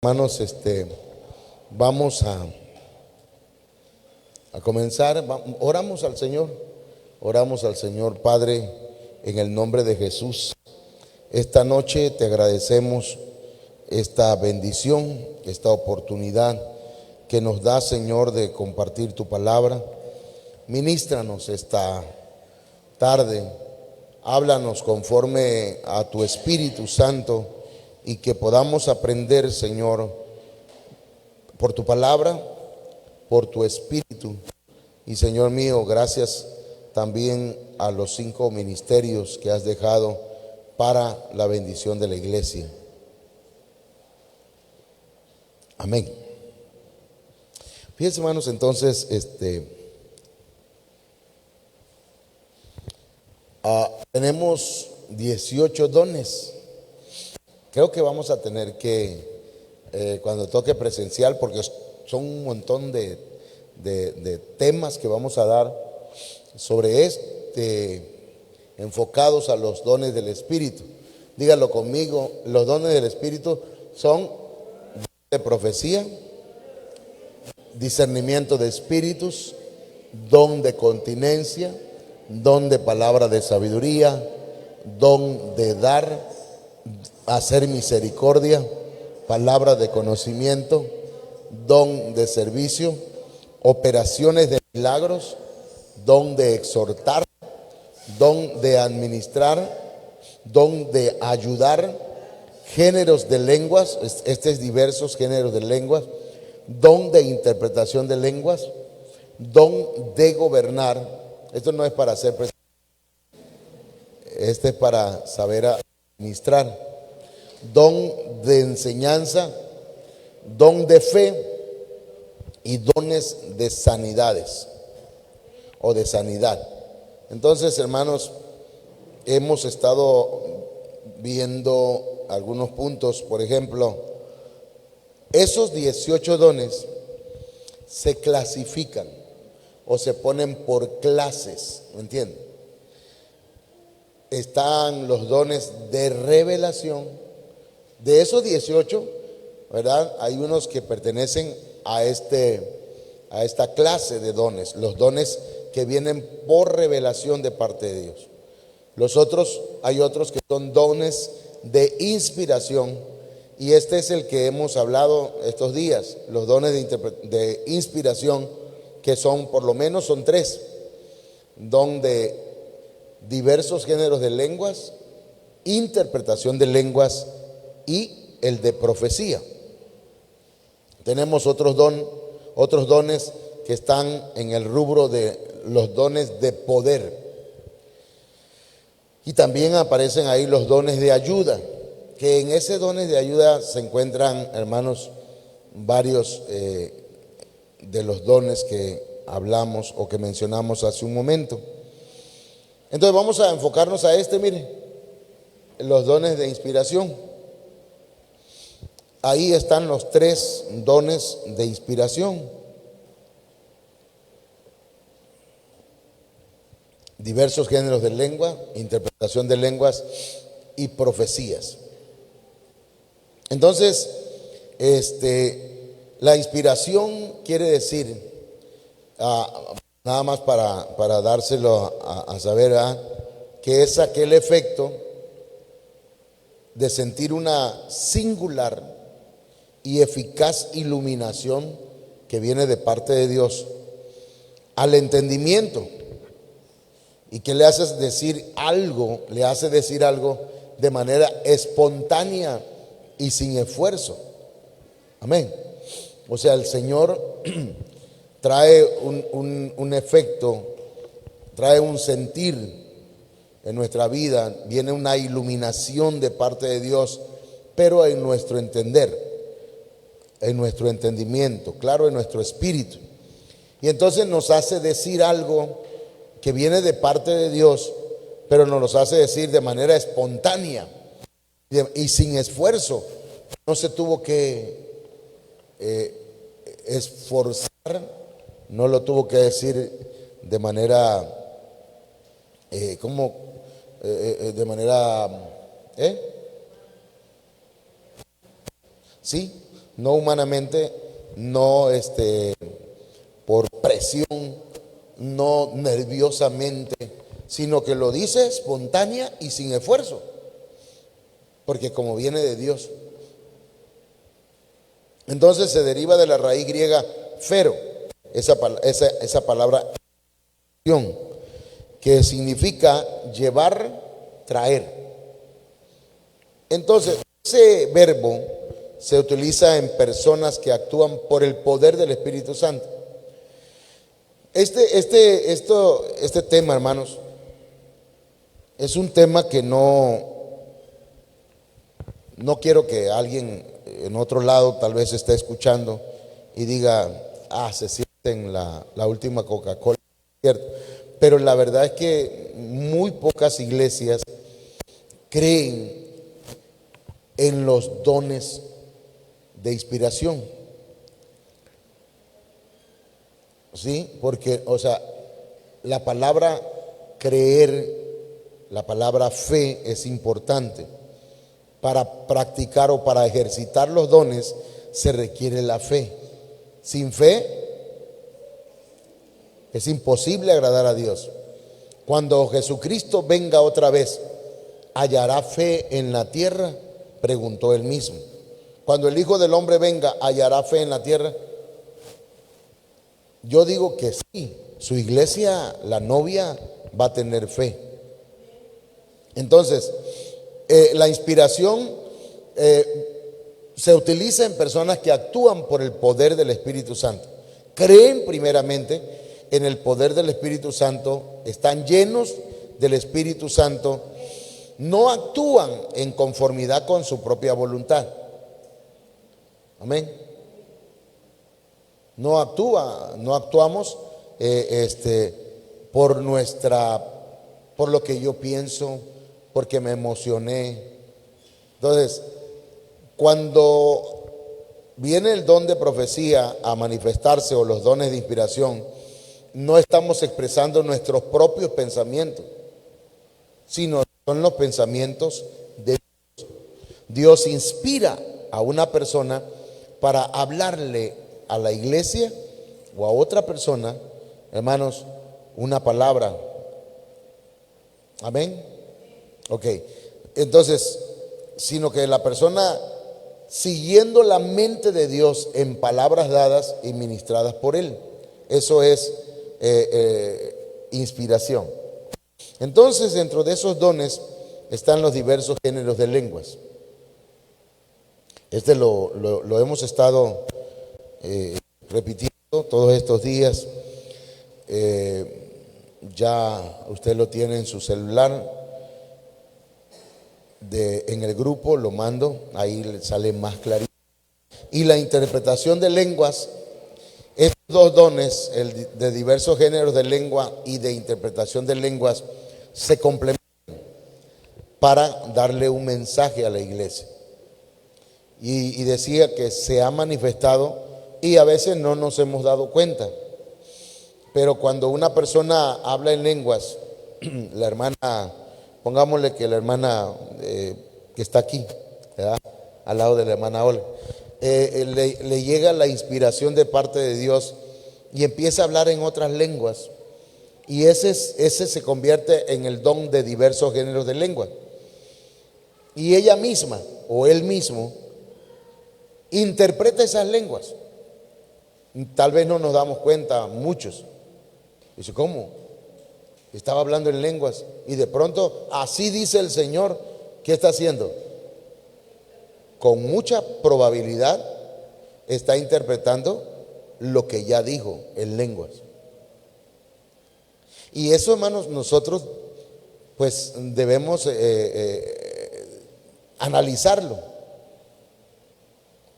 Hermanos, vamos a comenzar. Oramos al Señor. Padre, en el nombre de Jesús. Esta noche te agradecemos esta bendición, esta oportunidad que nos da, Señor, de compartir tu palabra. Ministranos esta tarde, háblanos conforme a tu Espíritu Santo y que podamos aprender, Señor, por tu palabra, por tu Espíritu. Y Señor mío, gracias también a los 5 ministerios que has dejado para la bendición de la iglesia. Amén. Fíjense, hermanos, entonces, tenemos 18 dones. Creo que vamos a tener que, cuando toque presencial, porque son un montón de temas que vamos a dar sobre enfocados a los dones del Espíritu. Dígalo conmigo: los dones del Espíritu son de profecía, discernimiento de espíritus, don de continencia, don de palabra de sabiduría, don de dar, hacer misericordia, palabra de conocimiento, don de servicio, operaciones de milagros, don de exhortar, don de administrar, don de ayudar, géneros de lenguas, diversos géneros de lenguas, don de interpretación de lenguas, don de gobernar. Esto no es para hacer presidente, es para saber administrar. Don de enseñanza, don de fe y dones de sanidades o de sanidad. Entonces, hermanos, hemos estado viendo algunos puntos. Por ejemplo, esos 18 dones se clasifican o se ponen por clases, ¿me entienden? Están los dones de revelación. De esos 18, ¿verdad? Hay unos que pertenecen a esta clase de dones, los dones que vienen por revelación de parte de Dios. Hay otros que son dones de inspiración, y este es el que hemos hablado estos días, los dones de inspiración, que por lo menos son 3: don de diversos géneros de lenguas, interpretación de lenguas y el de profecía. Tenemos otros dones que están en el rubro de los dones de poder. Y también aparecen ahí los dones de ayuda, que en ese dones de ayuda se encuentran, hermanos, varios de los dones que hablamos o que mencionamos hace un momento. Entonces vamos a enfocarnos a mire, los dones de inspiración. Ahí están los 3 dones de inspiración: diversos géneros de lengua, interpretación de lenguas y profecías. Entonces, la inspiración quiere decir, nada más para dárselo a saber, que es aquel efecto de sentir una singular y eficaz iluminación que viene de parte de Dios al entendimiento, y que le hace decir algo de manera espontánea y sin esfuerzo. Amén. O sea, el Señor trae un efecto, trae un sentir en nuestra vida, viene una iluminación de parte de Dios, pero en nuestro entender, en nuestro entendimiento, claro, en nuestro espíritu. Y entonces nos hace decir algo que viene de parte de Dios, pero nos lo hace decir de manera espontánea y sin esfuerzo. No se tuvo que esforzar, no lo tuvo que decir de manera, de manera, ¿sí? no humanamente, no por presión, no nerviosamente, sino que lo dice espontánea y sin esfuerzo, porque como viene de Dios. Entonces se deriva de la raíz griega fero, esa palabra que significa llevar, traer. Entonces, ese verbo se utiliza en personas que actúan por el poder del Espíritu Santo. Este tema, hermanos, es un tema que no quiero que alguien en otro lado tal vez esté escuchando y diga, se sienten la última Coca-Cola, ¿cierto? Pero la verdad es que muy pocas iglesias creen en los dones de inspiración. ¿Sí? Porque, la palabra creer, la palabra fe es importante. Para practicar o para ejercitar los dones se requiere la fe. Sin fe es imposible agradar a Dios. Cuando Jesucristo venga otra vez, ¿hallará fe en la tierra?, preguntó él mismo. Cuando el Hijo del Hombre venga, ¿hallará fe en la tierra? Yo digo que sí. Su iglesia, la novia, va a tener fe. Entonces, la inspiración se utiliza en personas que actúan por el poder del Espíritu Santo. Creen primeramente en el poder del Espíritu Santo, están llenos del Espíritu Santo, no actúan en conformidad con su propia voluntad. Amén. No actuamos por lo que yo pienso, porque me emocioné. Entonces, cuando viene el don de profecía a manifestarse o los dones de inspiración, no estamos expresando nuestros propios pensamientos, sino son los pensamientos de Dios. Dios inspira a una persona para hablarle a la iglesia o a otra persona, hermanos, una palabra. Amén. Ok, entonces, sino que la persona siguiendo la mente de Dios en palabras dadas y ministradas por Él. Eso es inspiración. Entonces, dentro de esos dones están los diversos géneros de lenguas. Lo hemos estado repitiendo todos estos días. Ya usted lo tiene en su celular. En el grupo lo mando, ahí le sale más clarito. Y la interpretación de lenguas, estos dos dones, el de diversos géneros de lengua y de interpretación de lenguas, se complementan para darle un mensaje a la iglesia. Y decía que se ha manifestado y a veces no nos hemos dado cuenta. Pero cuando una persona habla en lenguas, la hermana, pongámosle que la hermana que está aquí, ¿verdad?, al lado de la hermana Olga, le llega la inspiración de parte de Dios y empieza a hablar en otras lenguas. Y ese se convierte en el don de diversos géneros de lengua. Y ella misma o él mismo interpreta esas lenguas. Tal vez no nos damos cuenta muchos. Dice, ¿cómo? Estaba hablando en lenguas y de pronto, así dice el Señor. ¿Qué está haciendo? Con mucha probabilidad está interpretando lo que ya dijo en lenguas. Y eso, hermanos, nosotros pues debemos analizarlo.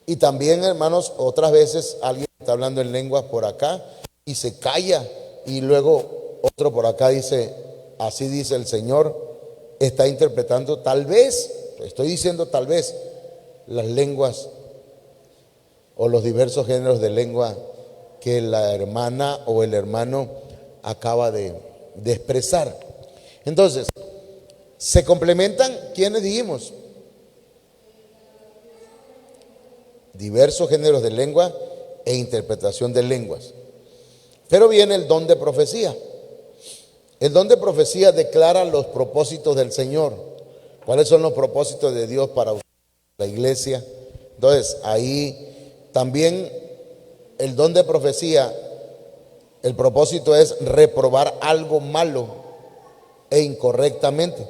Y también, hermanos, otras veces alguien está hablando en lenguas por acá y se calla, y luego otro por acá dice, así dice el Señor. Está interpretando, tal vez, estoy diciendo tal vez, las lenguas o los diversos géneros de lengua que la hermana o el hermano acaba de expresar. Entonces, se complementan, ¿quiénes dijimos? diversos géneros de lengua e interpretación de lenguas. Pero viene el don de profecía. El don de profecía declara los propósitos del Señor. ¿Cuáles son los propósitos de Dios para la iglesia? Entonces, ahí también el don de profecía, el propósito es reprobar algo malo e incorrectamente.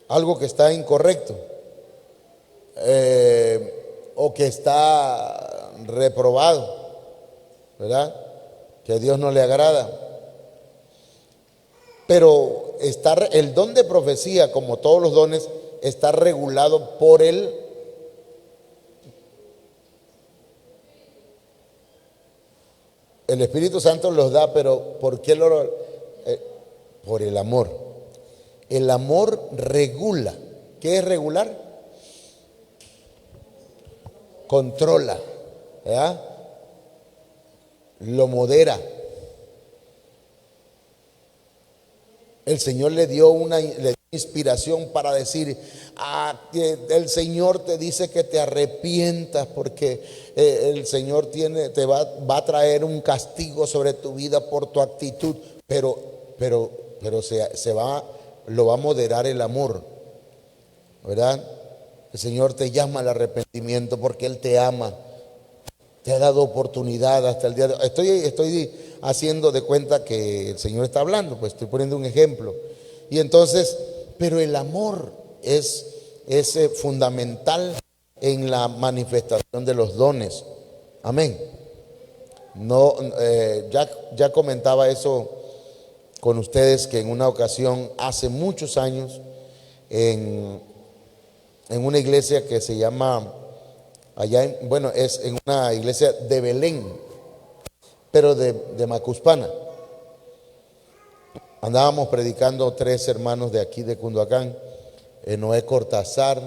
Algo que está incorrecto o que está reprobado, ¿verdad? Que a Dios no le agrada. Pero el don de profecía, como todos los dones, está regulado por el Espíritu Santo los da, pero ¿por qué por el amor? El amor regula. ¿Qué es regular? Controla, ¿verdad? Lo modera. El Señor le dio una inspiración para decir, que el Señor te dice que te arrepientas porque el Señor te va a traer un castigo sobre tu vida por tu actitud, pero lo va a moderar el amor, ¿verdad? El Señor te llama al arrepentimiento porque Él te ama, te ha dado oportunidad hasta el día de hoy. Estoy haciendo de cuenta que el Señor está hablando, pues estoy poniendo un ejemplo. Y entonces, pero el amor es fundamental en la manifestación de los dones. Amén. No, ya comentaba eso con ustedes, que en una ocasión, hace muchos años, en una iglesia que se llama, es en una iglesia de Belén, pero de Macuspana. Andábamos predicando 3 hermanos de aquí de Cunduacán, Noé Cortázar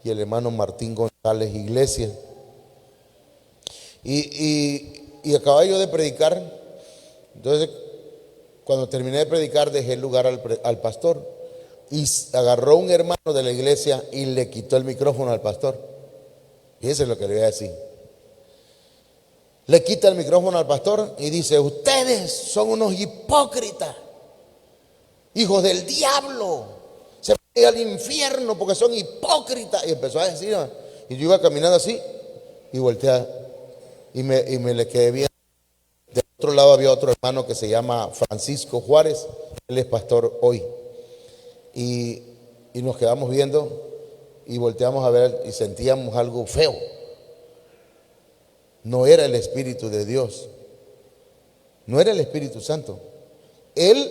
y el hermano Martín González Iglesias. Y acababa yo de predicar. Entonces, cuando terminé de predicar, dejé el lugar al pastor, y agarró un hermano de la iglesia y le quitó el micrófono al pastor. Fíjense lo que le voy a decir. Le quita el micrófono al pastor y dice: ustedes son unos hipócritas, hijos del diablo, se van a ir al infierno porque son hipócritas. Y empezó a decir, y yo iba caminando así y volteé y me le quedé viendo. De otro lado había otro hermano que se llama Francisco Juárez, él es pastor hoy. Y nos quedamos viendo y volteamos a ver y sentíamos algo feo. No era el Espíritu de Dios, no era el Espíritu Santo. Él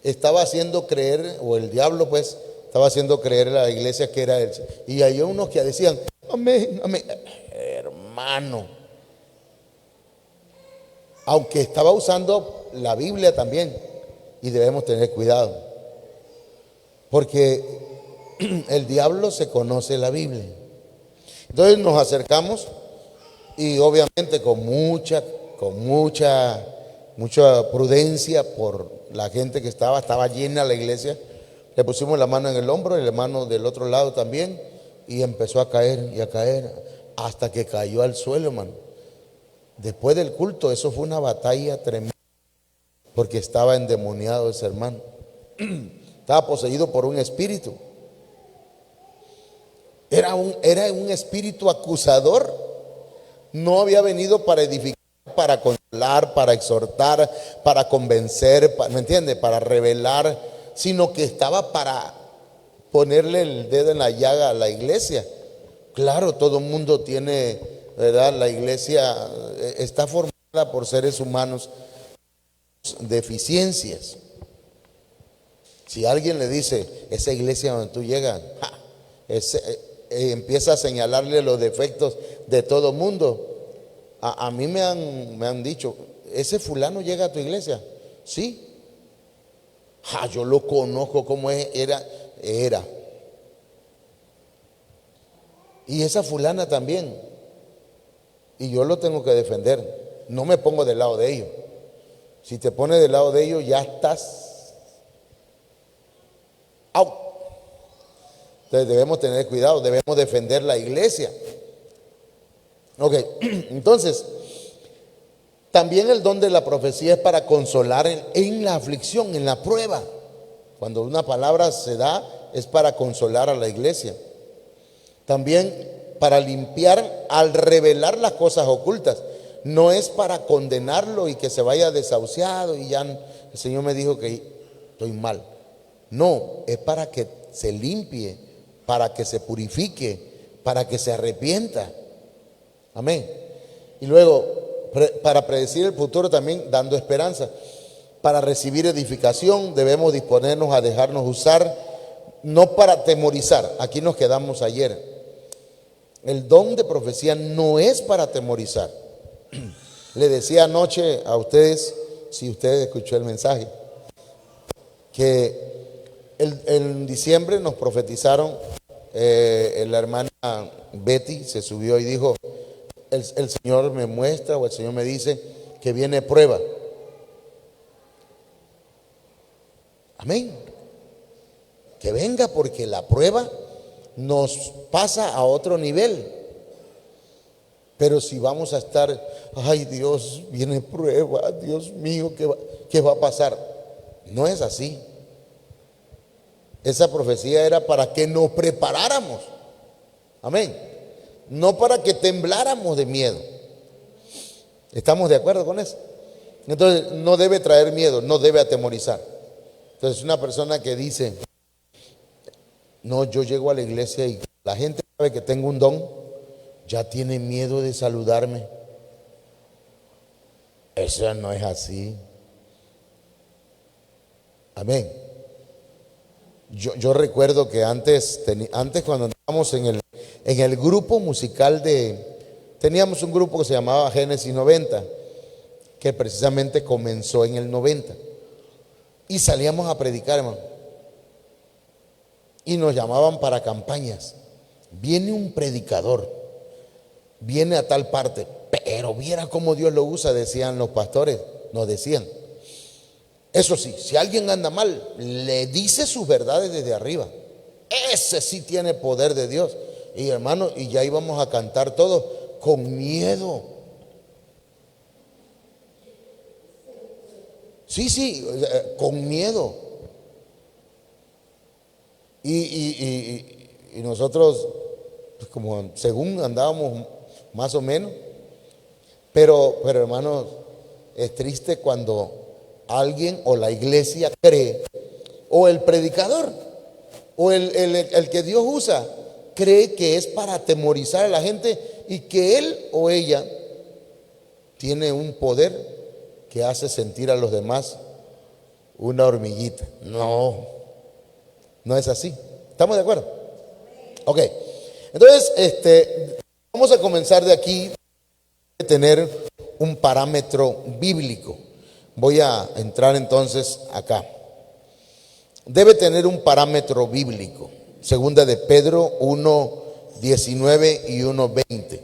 estaba haciendo creer, o el diablo pues, estaba haciendo creer a la iglesia que era él. Y hay unos que decían, amén, amén. Hermano, aunque estaba usando la Biblia también, y debemos tener cuidado, porque el diablo se conoce la Biblia. Entonces nos acercamos y obviamente con mucha prudencia por la gente que estaba llena la iglesia, le pusimos la mano en el hombro, el hermano del otro lado también, y empezó a caer y a caer hasta que cayó al suelo, hermano. Después del culto, eso fue una batalla tremenda, porque estaba endemoniado ese hermano. Estaba poseído por un espíritu. Era un espíritu acusador. No había venido para edificar, para consolar, para exhortar, para convencer, ¿me entiende? Para revelar, sino que estaba para ponerle el dedo en la llaga a la iglesia. Claro, todo el mundo tiene, ¿verdad? La iglesia está formada por seres humanos deficiencias. Si alguien le dice, esa iglesia donde tú llegas, empieza a señalarle los defectos de todo mundo. A mí me han dicho, ese fulano llega a tu iglesia. Sí. Yo lo conozco como era. Y esa fulana también. Y yo lo tengo que defender. No me pongo del lado de ellos. Si te pones del lado de ellos, ya estás out. Entonces debemos tener cuidado, debemos defender la iglesia. Ok, entonces, también el don de la profecía es para consolar en la aflicción, en la prueba. Cuando una palabra se da, es para consolar a la iglesia. También para limpiar al revelar las cosas ocultas. No es para condenarlo y que se vaya desahuciado y ya el Señor me dijo que estoy mal. No, es para que se limpie, para que se purifique, para que se arrepienta. Amén. Y luego, para predecir el futuro también dando esperanza. Para recibir edificación debemos disponernos a dejarnos usar, no para atemorizar. Aquí nos quedamos ayer. El don de profecía no es para atemorizar. Le decía anoche a ustedes, si ustedes escuchó el mensaje, que en diciembre nos profetizaron, la hermana Betty se subió y dijo, el Señor me muestra o el Señor me dice que viene prueba. Amén. Que venga, porque la prueba nos pasa a otro nivel. Pero si vamos a estar, ay Dios, viene prueba, Dios mío, ¿qué va a pasar? No es así. Esa profecía era para que nos preparáramos. Amén. No para que tembláramos de miedo. ¿Estamos de acuerdo con eso? Entonces no debe traer miedo, no debe atemorizar. Entonces una persona que dice, no, yo llego a la iglesia y la gente sabe que tengo un don, ya tiene miedo de saludarme. Eso no es así. Amén. Yo recuerdo que antes cuando estábamos en el grupo musical teníamos un grupo que se llamaba Génesis 90, que precisamente comenzó en el 90. Y salíamos a predicar, hermano. Y nos llamaban para campañas. Viene un predicador, viene a tal parte, pero viera cómo Dios lo usa, decían los pastores, nos decían. Eso sí, si alguien anda mal, le dice sus verdades desde arriba. Ese sí tiene poder de Dios. Y hermano, y ya íbamos a cantar todos con miedo. Sí, con miedo. Y nosotros, pues como según andábamos más o menos, pero hermanos, es triste cuando alguien o la iglesia cree, o el predicador, o el que Dios usa, cree que es para atemorizar a la gente y que él o ella tiene un poder que hace sentir a los demás una hormiguita. No, no es así. ¿Estamos de acuerdo? Ok. Entonces, vamos a comenzar de aquí a tener un parámetro bíblico. Voy a entrar entonces acá. Debe tener un parámetro bíblico. Segunda de Pedro 1:19 y 1:20.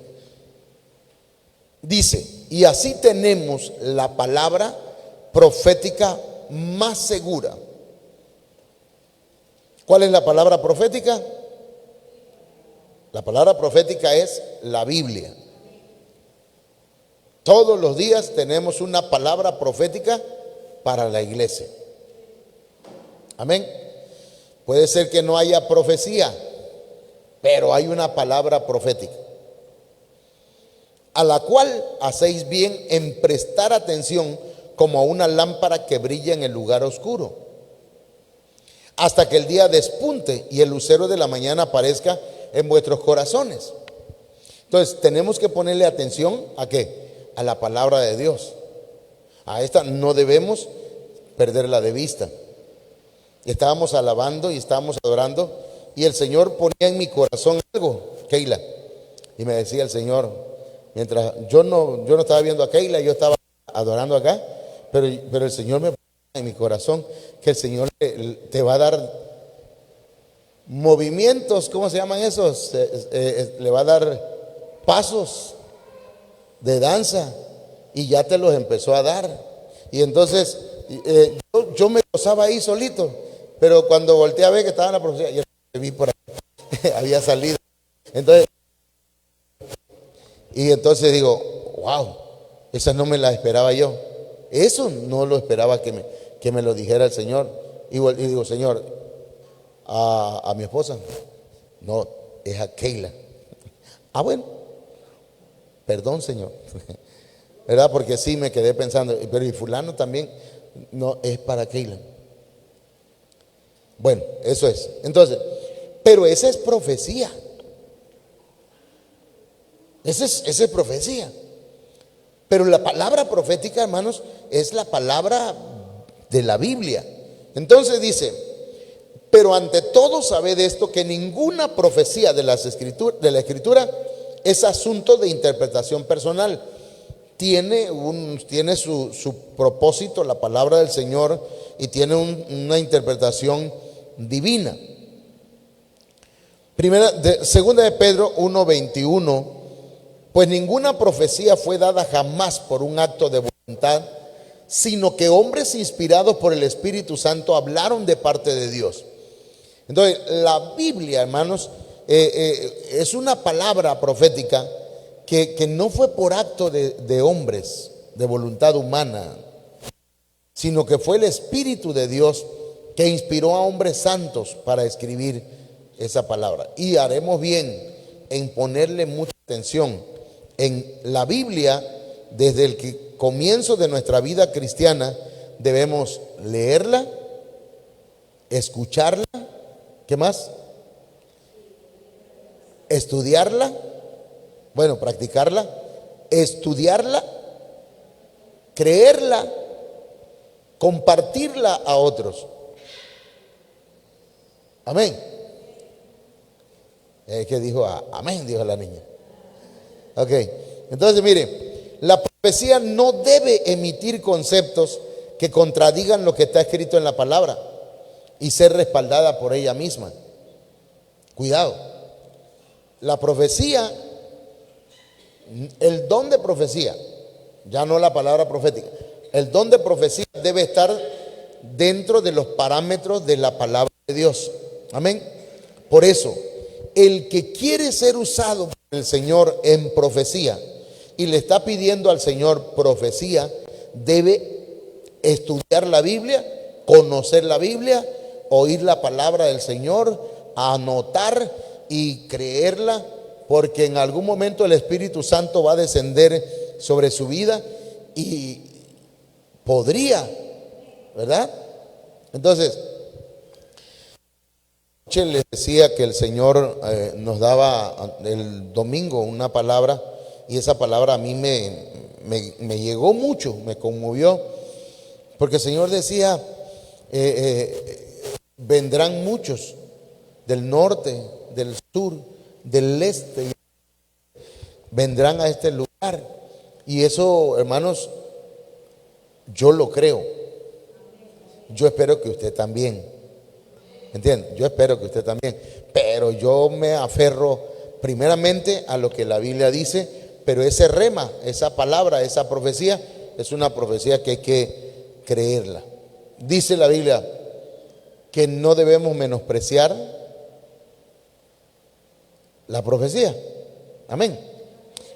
Dice, y así tenemos la palabra profética más segura. ¿Cuál es la palabra profética? La palabra profética es la Biblia. Todos los días tenemos una palabra profética para la iglesia. Amén. Puede ser que no haya profecía, pero hay una palabra profética, a la cual hacéis bien en prestar atención como a una lámpara que brilla en el lugar oscuro, hasta que el día despunte y el lucero de la mañana aparezca en vuestros corazones. Entonces tenemos que ponerle atención ¿a qué? A la palabra de Dios. A esta no debemos perderla de vista. Estábamos alabando y estábamos adorando y el Señor ponía en mi corazón algo, Keila, y me decía el Señor, mientras yo no estaba viendo a Keila, yo estaba adorando acá, pero el Señor me ponía en mi corazón que el Señor te va a dar movimientos, ¿cómo se llaman esos? Le va a dar pasos de danza y ya te los empezó a dar. Y entonces yo me gozaba ahí solito, pero cuando volteé a ver que estaba en la profecía, yo vi por ahí, había salido. Entonces, entonces digo, wow, esa no me la esperaba yo. Eso no lo esperaba que me lo dijera el Señor. Y digo, Señor, a mi esposa, no, es a Keila. Bueno, perdón, Señor. ¿Verdad? Porque sí me quedé pensando, pero y fulano también, no, es para Keila. Bueno, eso es. Entonces, pero esa es profecía. Esa es profecía. Pero la palabra profética, hermanos, es la palabra de la Biblia. Entonces dice, pero ante todo sabed esto, que ninguna profecía de la Escritura es asunto de interpretación personal. Tiene su propósito, la palabra del Señor, y tiene una interpretación divina. Segunda de Pedro 1:21. Pues ninguna profecía fue dada jamás por un acto de voluntad, sino que hombres inspirados por el Espíritu Santo hablaron de parte de Dios. Entonces, la Biblia, hermanos, es una palabra profética que no fue por acto de hombres, de voluntad humana, sino que fue el Espíritu de Dios que inspiró a hombres santos para escribir esa palabra. Y haremos bien en ponerle mucha atención. En la Biblia, desde el comienzo de nuestra vida cristiana, debemos leerla, escucharla, ¿qué más? Estudiarla, bueno, practicarla, estudiarla, creerla, compartirla a otros. Amén. ¿Qué dijo? Amén, dijo la niña. Ok, entonces mire, la profecía no debe emitir conceptos que contradigan lo que está escrito en la palabra y ser respaldada por ella misma. Cuidado, la profecía, el don de profecía, ya no la palabra profética, el don de profecía debe estar dentro de los parámetros de la palabra de Dios. Amén. Por eso, el que quiere ser usado por el Señor en profecía y le está pidiendo al Señor profecía, debe estudiar la Biblia, conocer la Biblia, oír la palabra del Señor, anotar y creerla, porque en algún momento el Espíritu Santo va a descender sobre su vida y podría, ¿verdad? Entonces, les decía que el Señor nos daba el domingo una palabra, y esa palabra a mí me llegó mucho, me conmovió, porque el Señor decía, vendrán muchos del norte, del sur, del este, vendrán a este lugar, y eso, hermanos, yo lo creo. Yo espero que usted también. ¿Entiende? Yo espero que usted también. Pero yo me aferro primeramente a lo que la Biblia dice, pero ese rema, esa palabra, esa profecía, es una profecía que hay que creerla. Dice la Biblia que no debemos menospreciar la profecía. Amén.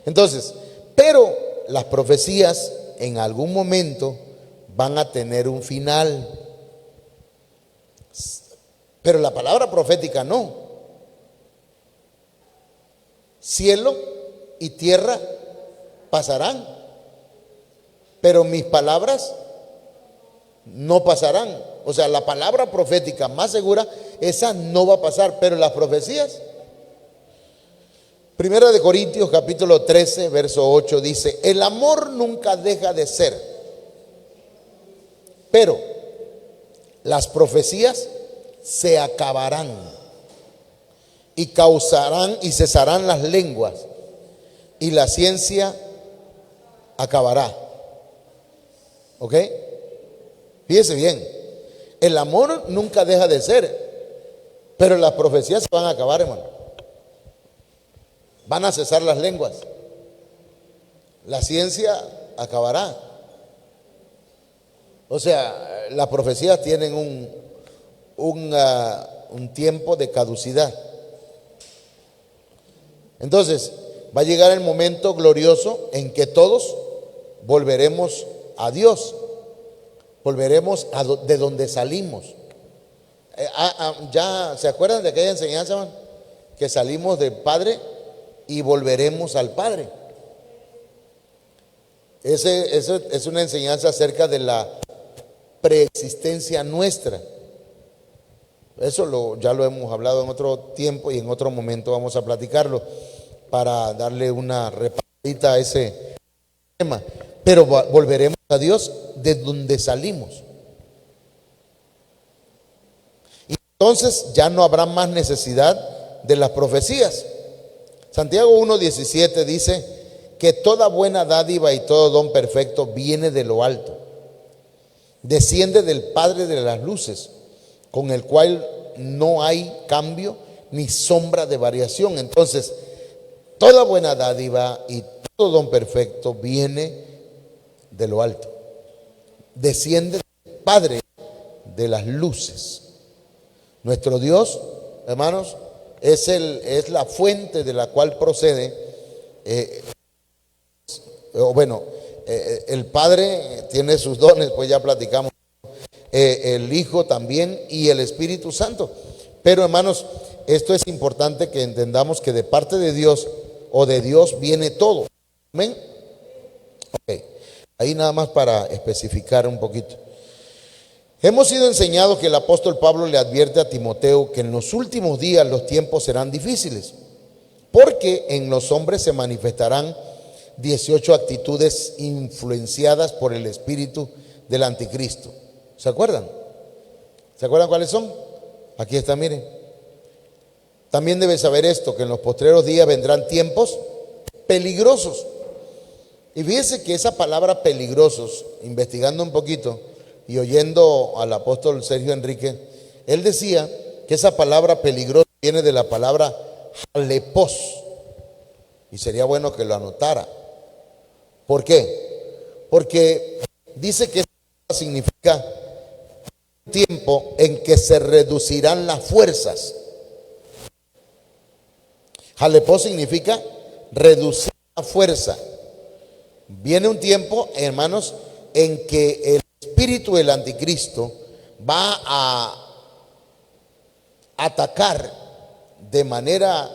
Entonces, pero las profecías en algún momento van a tener un final. Pero la palabra profética no. Cielo y tierra pasarán, pero mis palabras no pasarán. O sea, la palabra profética más segura, esa no va a pasar, pero las profecías. Primera de Corintios capítulo 13, verso 8 dice, el amor nunca deja de ser, pero las profecías se acabarán y causarán y cesarán las lenguas y la ciencia acabará. ¿Ok? Fíjese bien, el amor nunca deja de ser, pero las profecías se van a acabar, hermano. Van a cesar las lenguas, la ciencia acabará. O sea, las profecías tienen un tiempo de caducidad. Entonces, va a llegar el momento glorioso en que todos volveremos a Dios, volveremos de donde salimos. ¿Ya se acuerdan de aquella enseñanza, man? Que salimos del Padre y volveremos al Padre. Eso es una enseñanza acerca de la preexistencia nuestra. Eso ya lo hemos hablado en otro tiempo y en otro momento vamos a platicarlo para darle una repasadita a ese tema. Pero volveremos a Dios de donde salimos. Y entonces ya no habrá más necesidad de las profecías. Santiago 1:17 dice que toda buena dádiva y todo don perfecto viene de lo alto, desciende del Padre de las luces, con el cual no hay cambio ni sombra de variación. Entonces, toda buena dádiva y todo don perfecto viene de lo alto, desciende del Padre de las luces. Nuestro Dios, hermanos, es la fuente de la cual procede, el Padre tiene sus dones, pues ya platicamos, el Hijo también y el Espíritu Santo. Pero hermanos, esto es importante que entendamos que de parte de Dios o de Dios viene todo. ¿Amén? Ok, ahí nada más para especificar un poquito. Hemos sido enseñados que el apóstol Pablo le advierte a Timoteo que en los últimos días los tiempos serán difíciles, porque en los hombres se manifestarán 18 actitudes influenciadas por el espíritu del anticristo. ¿Se acuerdan? ¿Se acuerdan cuáles son? Aquí está, miren. También debes saber esto, que en los postreros días vendrán tiempos peligrosos. Y fíjese que esa palabra peligrosos, investigando un poquito y oyendo al apóstol Sergio Enrique, él decía que esa palabra peligroso viene de la palabra halepos. Y sería bueno que lo anotara. ¿Por qué? Porque dice que eso significa tiempo en que se reducirán las fuerzas. Halepos significa reducir la fuerza. Viene un tiempo, hermanos, en que el espíritu del anticristo va a atacar de manera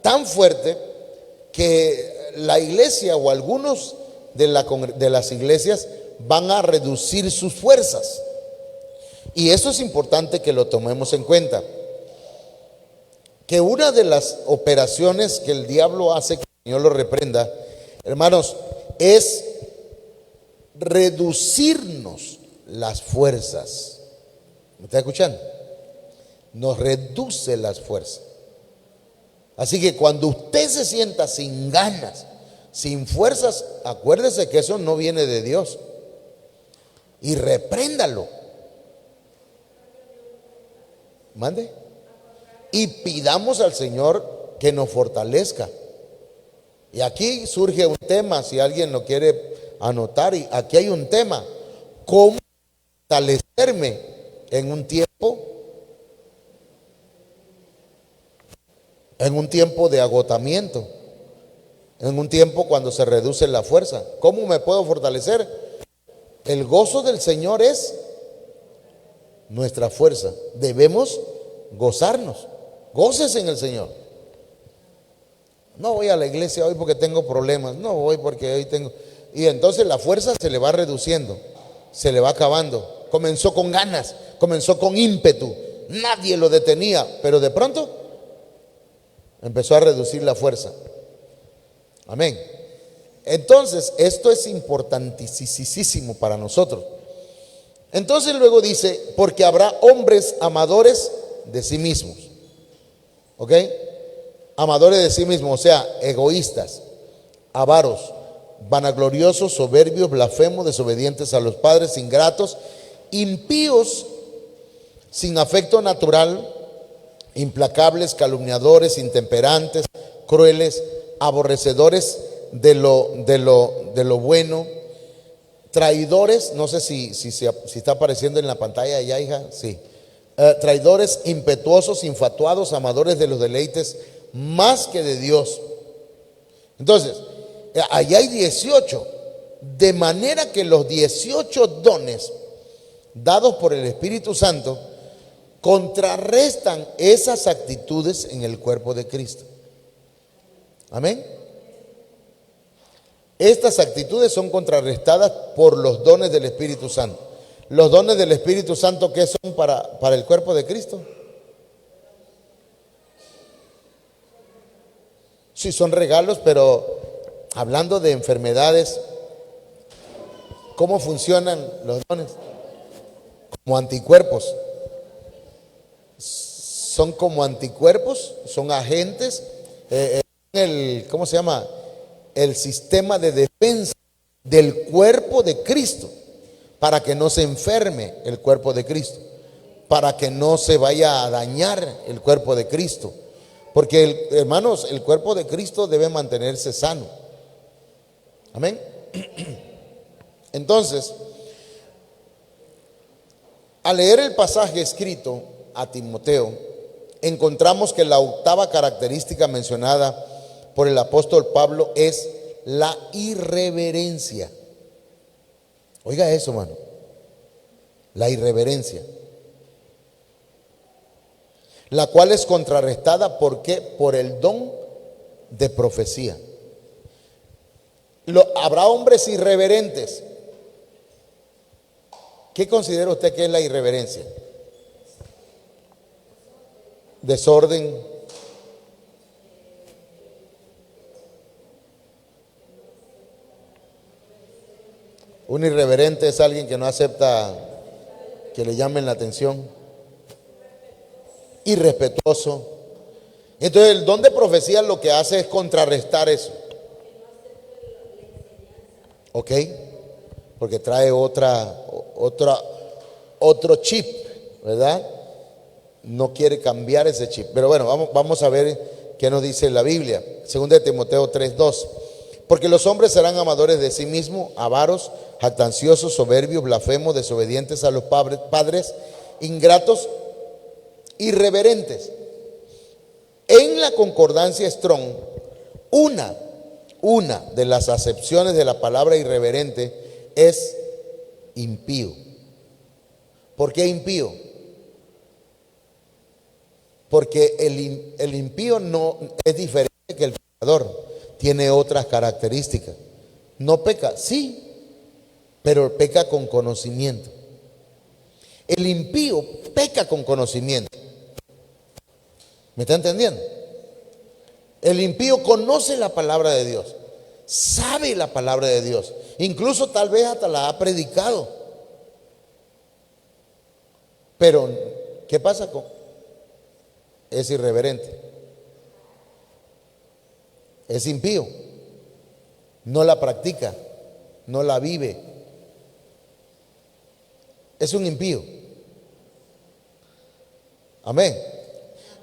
tan fuerte que la iglesia o algunos de las iglesias van a reducir sus fuerzas. Y eso es importante que lo tomemos en cuenta. Que una de las operaciones que el diablo hace, que el Señor lo reprenda, hermanos, es reducirnos las fuerzas. ¿Me está escuchando? Nos reduce las fuerzas. Así que cuando usted se sienta sin ganas, sin fuerzas, acuérdese que eso no viene de Dios. Y repréndalo. Mande. Y pidamos al Señor que nos fortalezca. Y aquí surge un tema, si alguien lo quiere anotar, y aquí hay un tema: ¿cómo fortalecerme en un tiempo de agotamiento, en un tiempo cuando se reduce la fuerza? ¿Cómo me puedo fortalecer? El gozo del Señor es nuestra fuerza. Debemos gozarnos. Gócese en el Señor. No voy a la iglesia hoy porque tengo problemas. No voy porque hoy tengo... Y entonces la fuerza se le va reduciendo, se le va acabando. Comenzó con ganas, comenzó con ímpetu, nadie lo detenía, pero de pronto empezó a reducir la fuerza. Amén. Entonces, esto es importantísimo para nosotros. Entonces luego dice, porque habrá hombres amadores de sí mismos. ¿Ok? Amadores de sí mismos, o sea, egoístas, avaros, vanagloriosos, soberbios, blasfemos, desobedientes a los padres, ingratos, impíos, sin afecto natural, implacables, calumniadores, intemperantes, crueles, aborrecedores de lo bueno, traidores. No sé si está apareciendo en la pantalla ya, hija. Sí. Traidores, impetuosos, infatuados, amadores de los deleites más que de Dios, Entonces, allá hay 18, de manera que los 18 dones dados por el Espíritu Santo contrarrestan esas actitudes en el cuerpo de Cristo. Amén. Estas actitudes son contrarrestadas por los dones del Espíritu Santo. Los dones del Espíritu Santo, ¿qué son para el cuerpo de Cristo? Sí, son regalos, pero hablando de enfermedades, ¿cómo funcionan los dones? Como anticuerpos. Son como anticuerpos, son agentes, ¿cómo se llama? El sistema de defensa del cuerpo de Cristo, para que no se enferme el cuerpo de Cristo, para que no se vaya a dañar el cuerpo de Cristo. Porque, hermanos, el cuerpo de Cristo debe mantenerse sano. Amén. Entonces, al leer el pasaje escrito a Timoteo, encontramos que la octava característica mencionada por el apóstol Pablo es la irreverencia. Oiga eso, hermano. La irreverencia, la cual es contrarrestada ¿por qué? Por el don de profecía. Habrá hombres irreverentes. ¿Qué considera usted que es la irreverencia? Desorden, un irreverente es alguien que no acepta que le llamen la atención, irrespetuoso. Entonces el don de profecía lo que hace es contrarrestar eso. ¿Ok? Porque trae otro chip, ¿verdad? No quiere cambiar ese chip. Pero bueno, vamos a ver qué nos dice la Biblia. Segunda de Timoteo 3:2. Porque los hombres serán amadores de sí mismos, avaros, jactanciosos, soberbios, blasfemos, desobedientes a los padres, ingratos, irreverentes. En la concordancia Strong, una de las acepciones de la palabra irreverente es impío. ¿Por qué impío? Porque el impío no es diferente que el pecador, tiene otras características. No peca, sí, pero peca con conocimiento. El impío peca con conocimiento. ¿Me está entendiendo? El impío conoce la palabra de Dios, sabe la palabra de Dios, incluso tal vez hasta la ha predicado. Pero, ¿qué pasa con? Es irreverente, es impío, no la practica, no la vive, es un impío. Amén.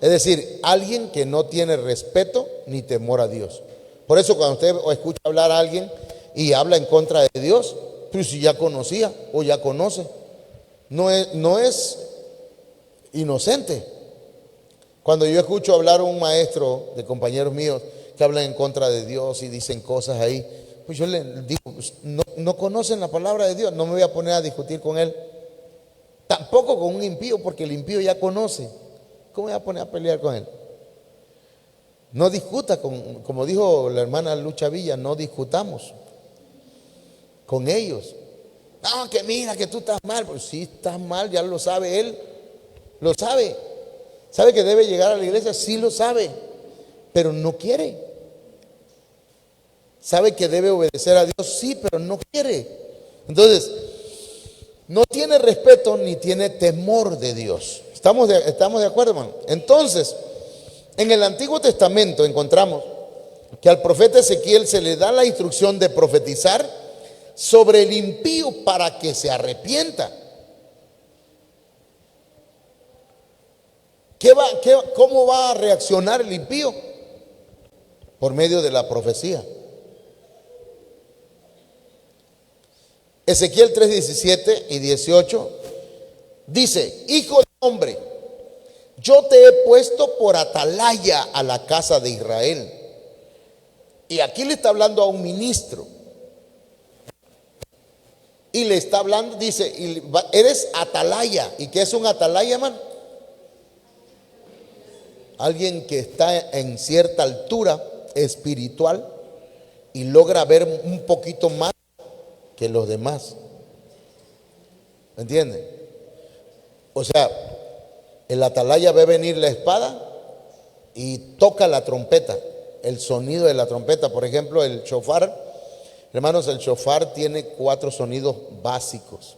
Es decir, alguien que no tiene respeto ni temor a Dios. Por eso cuando usted escucha hablar a alguien y habla en contra de Dios, pues si ya conocía o ya conoce, no es inocente. Cuando yo escucho hablar a un maestro de compañeros míos que hablan en contra de Dios y dicen cosas ahí, pues yo le digo, pues no conocen la palabra de Dios, no me voy a poner a discutir con él. Tampoco con un impío, porque el impío ya conoce. ¿Cómo me voy a poner a pelear con él? No discuta, como dijo la hermana Lucha Villa, no discutamos con ellos. No, que mira que tú estás mal. Pues sí, estás mal, ya lo sabe él, lo sabe. ¿Sabe que debe llegar a la iglesia? Sí lo sabe, pero no quiere. ¿Sabe que debe obedecer a Dios? Sí, pero no quiere. Entonces, no tiene respeto ni tiene temor de Dios. ¿Estamos de acuerdo, hermano? Entonces, en el Antiguo Testamento encontramos que al profeta Ezequiel se le da la instrucción de profetizar sobre el impío para que se arrepienta. ¿Cómo va a reaccionar el impío? Por medio de la profecía. Ezequiel 3:17 y 18 dice: Hijo de hombre, yo te he puesto por atalaya a la casa de Israel. Y aquí le está hablando a un ministro. Y le está hablando, dice, eres atalaya. ¿Y qué es un atalaya, hermano? Alguien que está en cierta altura espiritual y logra ver un poquito más que los demás. ¿Me entienden? O sea, el atalaya ve venir la espada y toca la trompeta, el sonido de la trompeta. Por ejemplo, el shofar. Hermanos, el shofar tiene 4 sonidos básicos.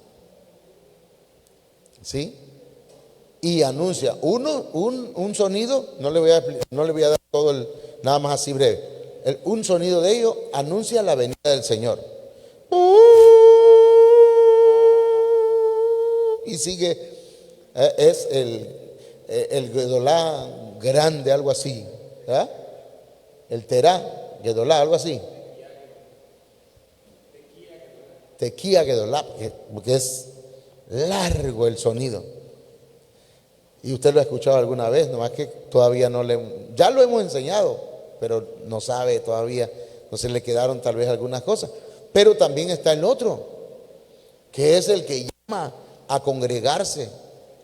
¿Sí? Y anuncia un sonido, no le voy a dar todo nada más así breve. Un sonido de ello anuncia la venida del Señor. Y sigue, es el Gedolá grande, algo así. ¿Verdad? El Terá, Gedolá, algo así. Tequía Gedolá, porque es largo el sonido. Y usted lo ha escuchado alguna vez, nomás que todavía ya lo hemos enseñado, pero no sabe todavía, no se le quedaron tal vez algunas cosas. Pero también está el otro, que es el que llama a congregarse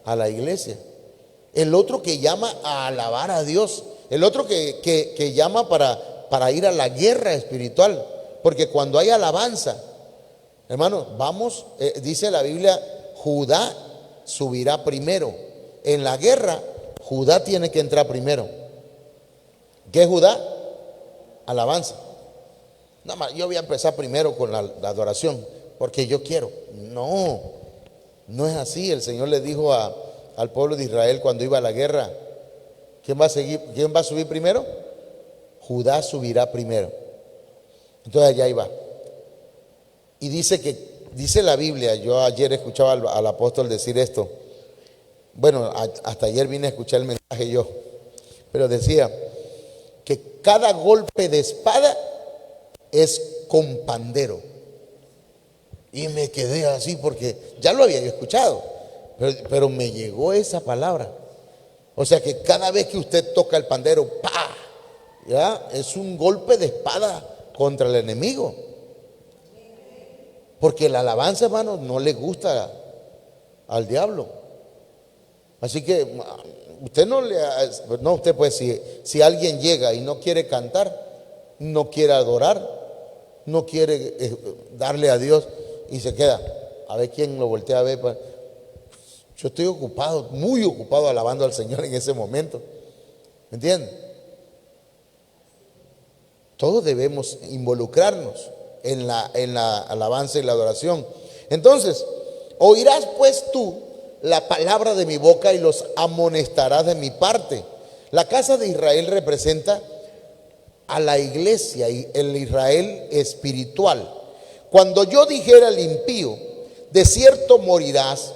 a la iglesia. El otro que llama a alabar a Dios. El otro que llama para ir a la guerra espiritual. Porque cuando hay alabanza, hermano, dice la Biblia, Judá subirá primero. En la guerra, Judá tiene que entrar primero. ¿Qué es Judá? Alabanza. Nada más, yo voy a empezar primero con la adoración, porque yo quiero. No, no es así. El Señor le dijo al pueblo de Israel cuando iba a la guerra, ¿quién va a subir primero? Judá subirá primero. Entonces allá iba. Y dice la Biblia, yo ayer escuchaba al apóstol decir esto. Bueno, hasta ayer vine a escuchar el mensaje yo, pero decía que cada golpe de espada es con pandero. Y me quedé así porque ya lo había escuchado, pero me llegó esa palabra. O sea que cada vez que usted toca el pandero, ¡pa!, ¿ya? Es un golpe de espada contra el enemigo. Porque la alabanza, hermano, no le gusta al diablo. Así que usted pues si alguien llega y no quiere cantar, no quiere adorar, no quiere darle a Dios y se queda, a ver quién lo voltea a ver. Yo estoy ocupado, muy ocupado alabando al Señor en ese momento. ¿Me entienden? Todos debemos involucrarnos en la alabanza y la adoración. Entonces, oirás pues tú la palabra de mi boca y los amonestarás de mi parte. La casa de Israel representa a la iglesia y el Israel espiritual. Cuando yo dijera al impío, de cierto morirás,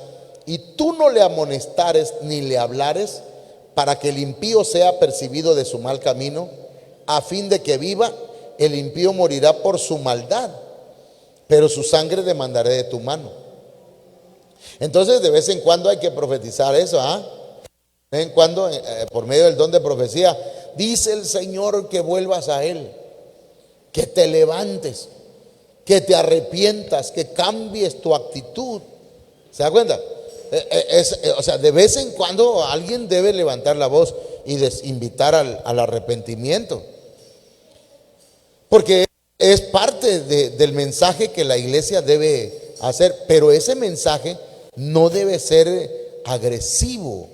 y tú no le amonestares ni le hablares, para que el impío sea percibido de su mal camino, a fin de que viva, el impío morirá por su maldad, pero su sangre demandaré de tu mano. Entonces de vez en cuando hay que profetizar eso, de vez en cuando por medio del don de profecía, dice el Señor que vuelvas a Él, que te levantes, que te arrepientas, que cambies tu actitud. ¿Se da cuenta? O sea, de vez en cuando alguien debe levantar la voz y invitar al arrepentimiento, porque es parte del mensaje que la iglesia debe hacer, pero ese mensaje no debe ser agresivo.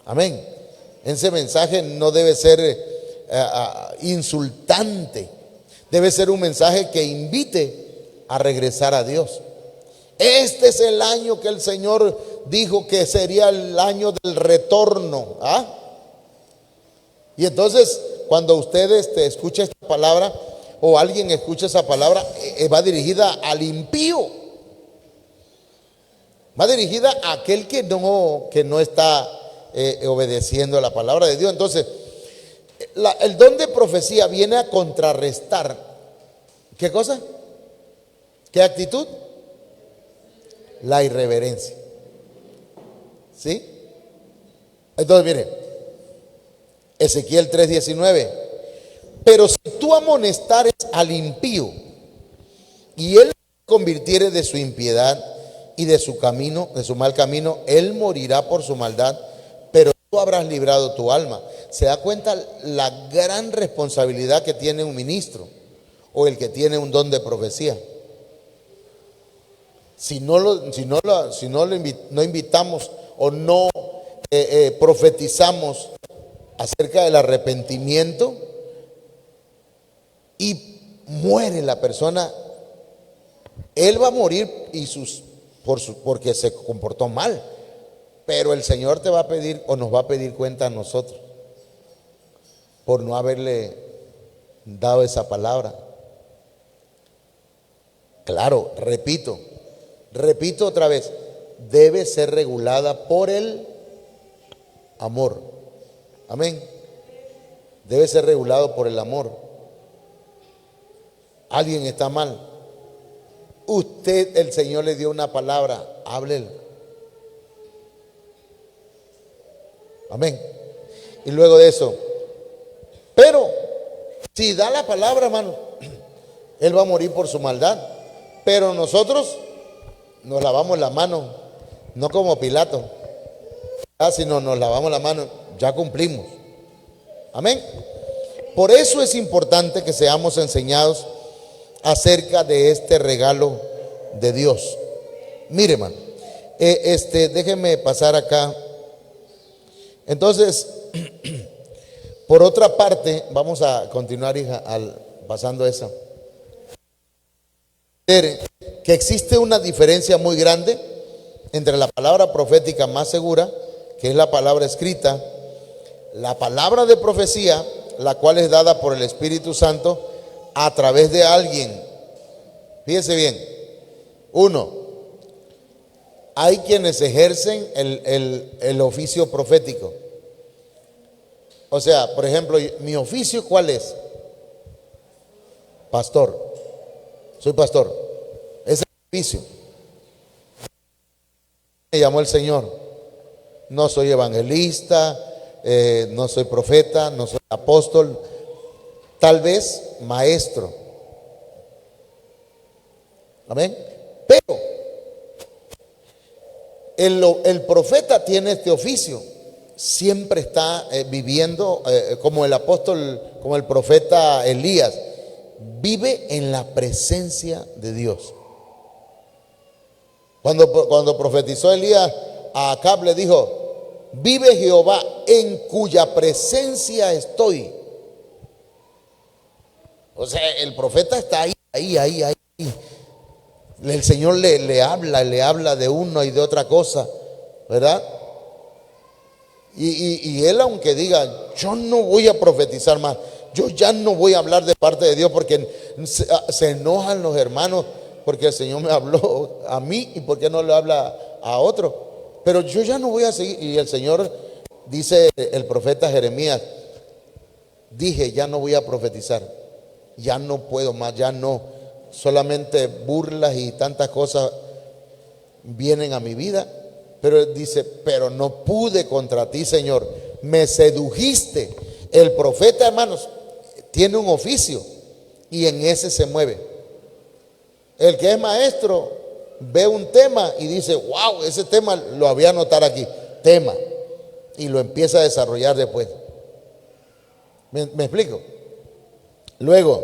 Amén. Ese mensaje no debe ser insultante. Debe ser un mensaje que invite a regresar a Dios. Este es el año que el Señor dijo que sería el año del retorno. Y entonces, cuando usted escucha esta palabra, o alguien escucha esa palabra, va dirigida al impío. Va dirigida a aquel que no está obedeciendo la palabra de Dios. Entonces, el don de profecía viene a contrarrestar. ¿Qué cosa? ¿Qué actitud? La irreverencia. ¿Sí? Entonces, mire, Ezequiel 3:19. Pero si tú amonestares al impío y él se convirtiere de su impiedad y de su camino, de su mal camino, él morirá por su maldad, pero tú habrás librado tu alma. ¿Se da cuenta la gran responsabilidad que tiene un ministro o el que tiene un don de profecía? Si no invitamos o no profetizamos acerca del arrepentimiento y muere la persona, él va a morir porque se comportó mal, pero el Señor te va a pedir o nos va a pedir cuenta a nosotros por no haberle dado esa palabra. Claro, repito otra vez, debe ser regulada por el amor. Amén. Debe ser regulado por el amor. Alguien está mal. Usted, el Señor le dio una palabra, háblele. Amén. Y luego de eso, pero si da la palabra, hermano, él va a morir por su maldad. Pero nosotros nos lavamos la mano, no como Pilato, sino nos lavamos la mano, ya cumplimos. Amén. Por eso es importante que seamos enseñados acerca de este regalo de Dios. Mire, hermano, déjenme pasar acá. Entonces, por otra parte, vamos a continuar, hija, pasando esa. Que existe una diferencia muy grande entre la palabra profética más segura, que es la palabra escrita, la palabra de profecía, la cual es dada por el Espíritu Santo a través de alguien. Fíjese bien. Uno, hay quienes ejercen el oficio profético. O sea, por ejemplo, mi oficio, ¿cuál es? Pastor. Soy pastor. Ese es el oficio. Me llamó el Señor. No soy evangelista, no soy profeta, no soy apóstol, tal vez maestro. Amén. Pero el profeta tiene este oficio. Siempre está viviendo como el apóstol, como el profeta Elías. Vive en la presencia de Dios. Cuando profetizó Elías, a Acab le dijo: vive Jehová en cuya presencia estoy. O sea, el profeta está ahí. El Señor le habla de uno y de otra cosa, ¿verdad? Y él, aunque diga: yo no voy a profetizar más, yo ya no voy a hablar de parte de Dios, porque se enojan los hermanos, porque el Señor me habló a mí y porque no le habla a otro. Pero yo ya no voy a seguir. Y el Señor, dice el profeta Jeremías, dije: ya no voy a profetizar, ya no puedo más, ya no. Solamente burlas y tantas cosas vienen a mi vida. Pero él dice: pero no pude contra ti, Señor, me sedujiste. El profeta, hermanos, tiene un oficio y en ese se mueve. El que es maestro ve un tema y dice: wow, ese tema lo voy a anotar aquí, tema, y lo empieza a desarrollar después. ¿Me explico? Luego,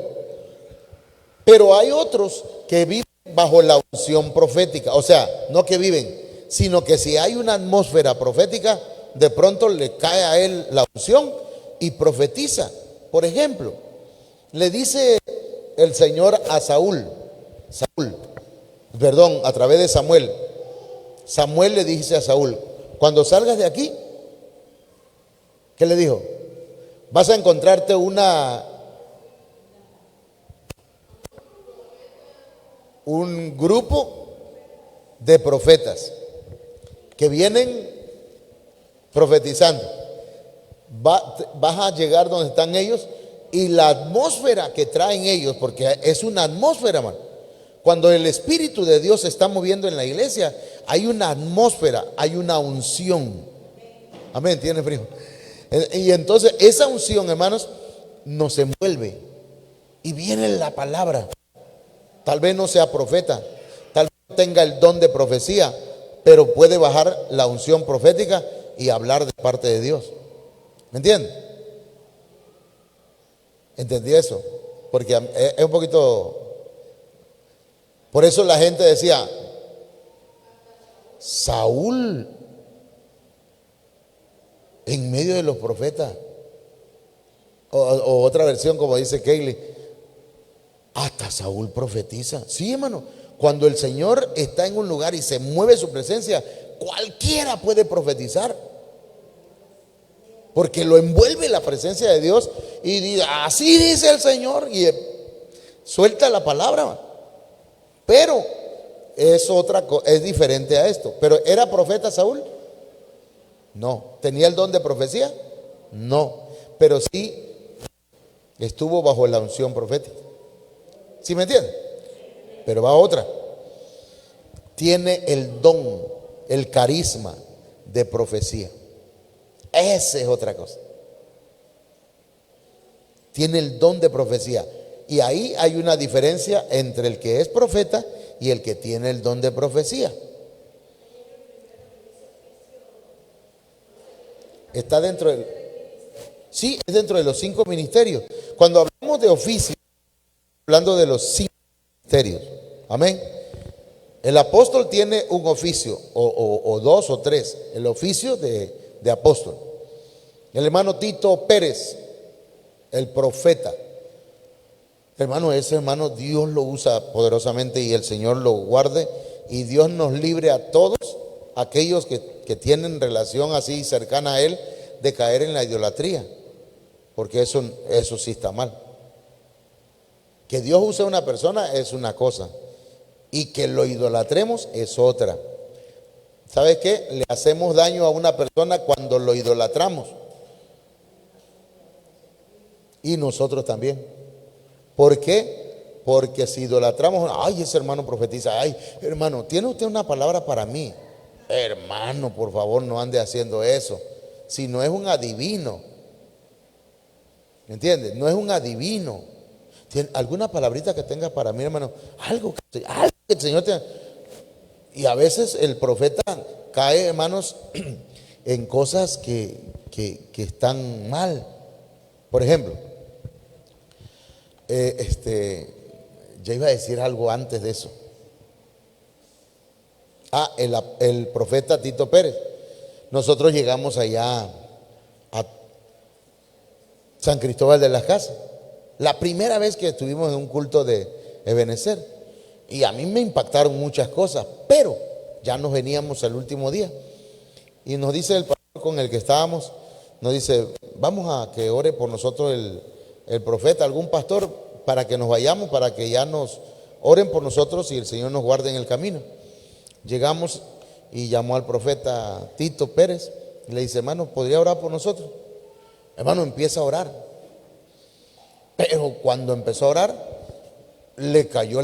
pero hay otros que viven bajo la unción profética. O sea, no que viven, sino que si hay una atmósfera profética, de pronto le cae a él la unción y profetiza. Por ejemplo, le dice el Señor a a través de Samuel. Samuel le dice a Saúl: cuando salgas de aquí, ¿qué le dijo? Vas a encontrarte un grupo de profetas que vienen profetizando. Vas a llegar donde están ellos, y la atmósfera que traen ellos, porque es una atmósfera, hermano. Cuando el Espíritu de Dios se está moviendo en la iglesia, hay una atmósfera, hay una unción. Amén, ¿tiene frío? Y entonces esa unción, hermanos, nos envuelve y viene la palabra. Tal vez no sea profeta, tal vez no tenga el don de profecía, pero puede bajar la unción profética y hablar de parte de Dios. ¿Me entiendes? ¿Entendí eso? Porque es un poquito... Por eso la gente decía, Saúl en medio de los profetas. O otra versión, como dice Kaylee, hasta Saúl profetiza. Sí, hermano, cuando el Señor está en un lugar y se mueve su presencia, cualquiera puede profetizar, porque lo envuelve la presencia de Dios y dice, así dice el Señor, y suelta la palabra. Pero es es diferente a esto. Pero ¿era profeta Saúl? No. ¿Tenía el don de profecía? No. Pero sí estuvo bajo la unción profética. ¿Sí me entiende? Pero va otra. Tiene el don, el carisma de profecía. Esa es otra cosa. Tiene el don de profecía. Y ahí hay una diferencia entre el que es profeta y el que tiene el don de profecía. Está dentro del... Sí, es dentro de los 5 ministerios. Cuando hablamos de oficio, hablando de los 5 ministerios. Amén. El apóstol tiene un oficio, o 2 o 3. El oficio de apóstol. El hermano Tito Pérez, el profeta. Hermano, ese hermano Dios lo usa poderosamente y el Señor lo guarde. Y Dios nos libre a todos aquellos que tienen relación así cercana a Él de caer en la idolatría. Porque eso sí está mal. Que Dios use a una persona es una cosa, y que lo idolatremos es otra. ¿Sabes qué? Le hacemos daño a una persona cuando lo idolatramos. Y nosotros también. ¿Por qué? Porque si idolatramos, ay, ese hermano profetiza, ay, hermano, ¿tiene usted una palabra para mí? Hermano, por favor, no ande haciendo eso. Si no es un adivino. ¿Me entiendes? No es un adivino. ¿Tiene alguna palabrita que tenga para mí, hermano? Algo que el Señor te... Y a veces el profeta cae, hermanos, en cosas que están mal. Por ejemplo, ya iba a decir algo antes de eso. El profeta Tito Pérez. Nosotros llegamos allá a San Cristóbal de las Casas. La primera vez que estuvimos en un culto de Ebenezer. Y a mí me impactaron muchas cosas, pero ya nos veníamos el último día. Y nos dice el pastor con el que estábamos, nos dice, vamos a que ore por nosotros el profeta, algún pastor, para que nos vayamos, para que ya nos oren por nosotros y el Señor nos guarde en el camino. Llegamos y llamó al profeta Tito Pérez y le dice, hermano, ¿podría orar por nosotros? Hermano, empieza a orar. Pero cuando empezó a orar, le cayó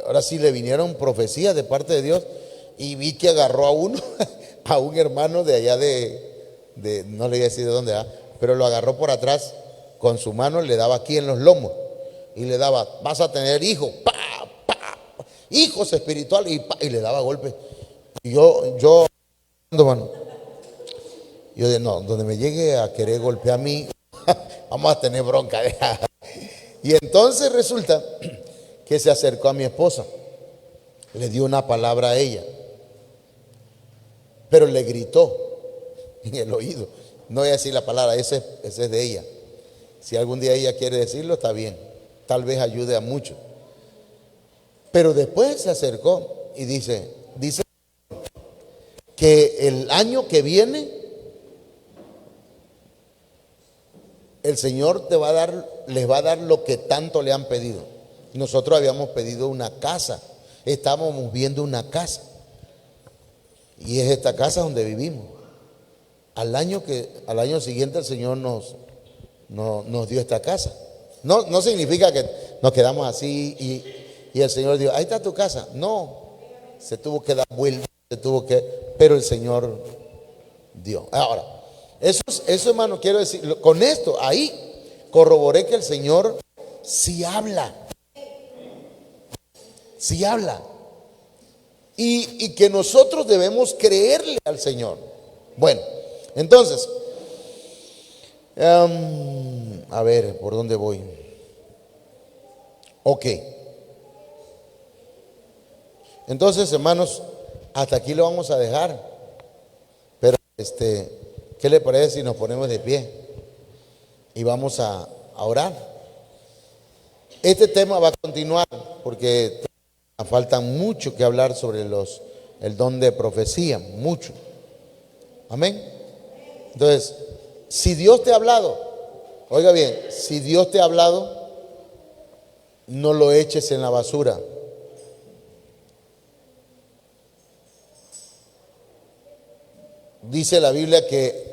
ahora sí le vinieron profecías de parte de Dios, y vi que agarró a uno, a un hermano de allá no le voy a decir de dónde, pero lo agarró por atrás con su mano, le daba aquí en los lomos y le daba, vas a tener hijos, hijos espirituales, y le daba golpes. Y yo no, donde me llegue a querer golpear a mí, vamos a tener bronca. Y entonces resulta que se acercó a mi esposa, le dio una palabra a ella, pero le gritó en el oído. No voy a decir la palabra, ese es de ella. Si algún día ella quiere decirlo, está bien, tal vez ayude a muchos. Pero después se acercó y dice que el año que viene el Señor les va a dar lo que tanto le han pedido. Nosotros habíamos pedido una casa, estábamos viendo una casa, y es esta casa donde vivimos. Al año siguiente el Señor nos dio esta casa. No significa que nos quedamos así y el Señor dijo, ahí está tu casa. No, se tuvo que dar vuelta, pero el Señor dio. Ahora, Eso, hermano, quiero decir, con esto, ahí corroboré que el Señor sí habla. Sí habla. Y que nosotros debemos creerle al Señor. Bueno, entonces, a ver, ¿por dónde voy? Ok. Entonces, hermanos, hasta aquí lo vamos a dejar. Pero, ¿qué le parece si nos ponemos de pie y vamos a orar? Este tema va a continuar porque faltan mucho que hablar sobre el don de profecía, mucho. Amén. Entonces, si Dios te ha hablado, oiga bien, si Dios te ha hablado, no lo eches en la basura. Dice la Biblia que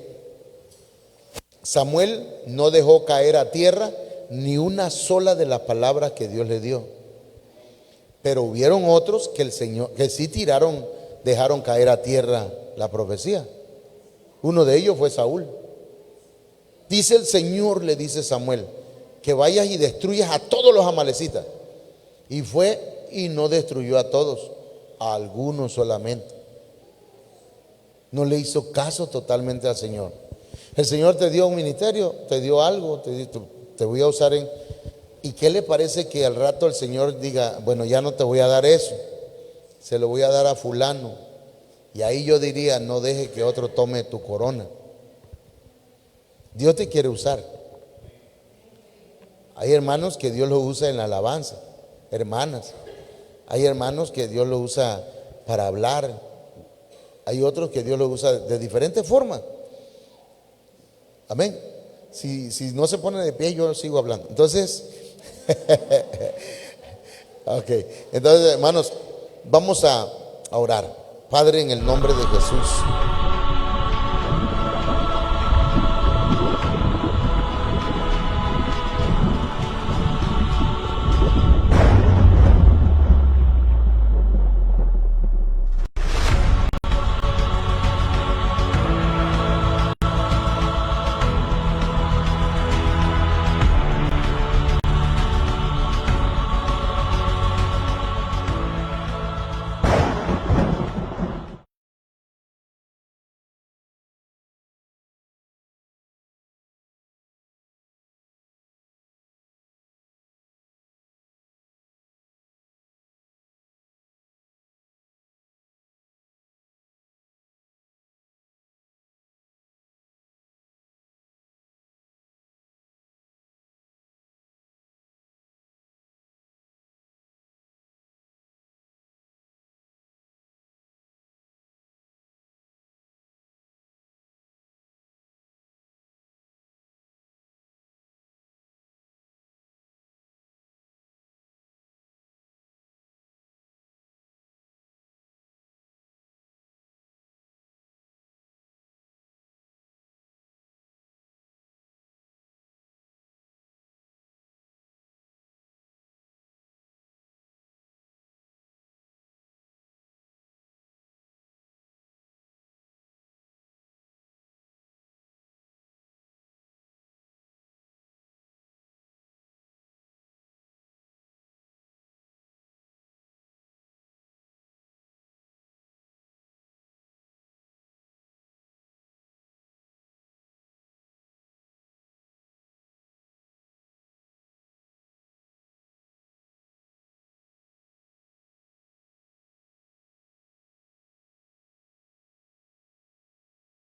Samuel no dejó caer a tierra ni una sola de las palabras que Dios le dio. Pero hubieron otros que el Señor, que sí dejaron caer a tierra la profecía. Uno de ellos fue Saúl. Dice el Señor, le dice Samuel, que vayas y destruyas a todos los amalecitas. Y fue y no destruyó a todos, a algunos solamente. No le hizo caso totalmente al Señor. El Señor te dio un ministerio, te dio algo, te voy a usar en... ¿Y qué le parece que al rato el Señor diga, bueno, ya no te voy a dar eso, se lo voy a dar a fulano? Y ahí yo diría, no deje que otro tome tu corona. Dios te quiere usar. Hay hermanos que Dios los usa en la alabanza, hermanas. Hay hermanos que Dios los usa para hablar. Hay otros que Dios los usa de diferentes formas. Amén. Si no se pone de pie, yo sigo hablando. Entonces, ok. Entonces, hermanos, vamos a orar. Padre, en el nombre de Jesús.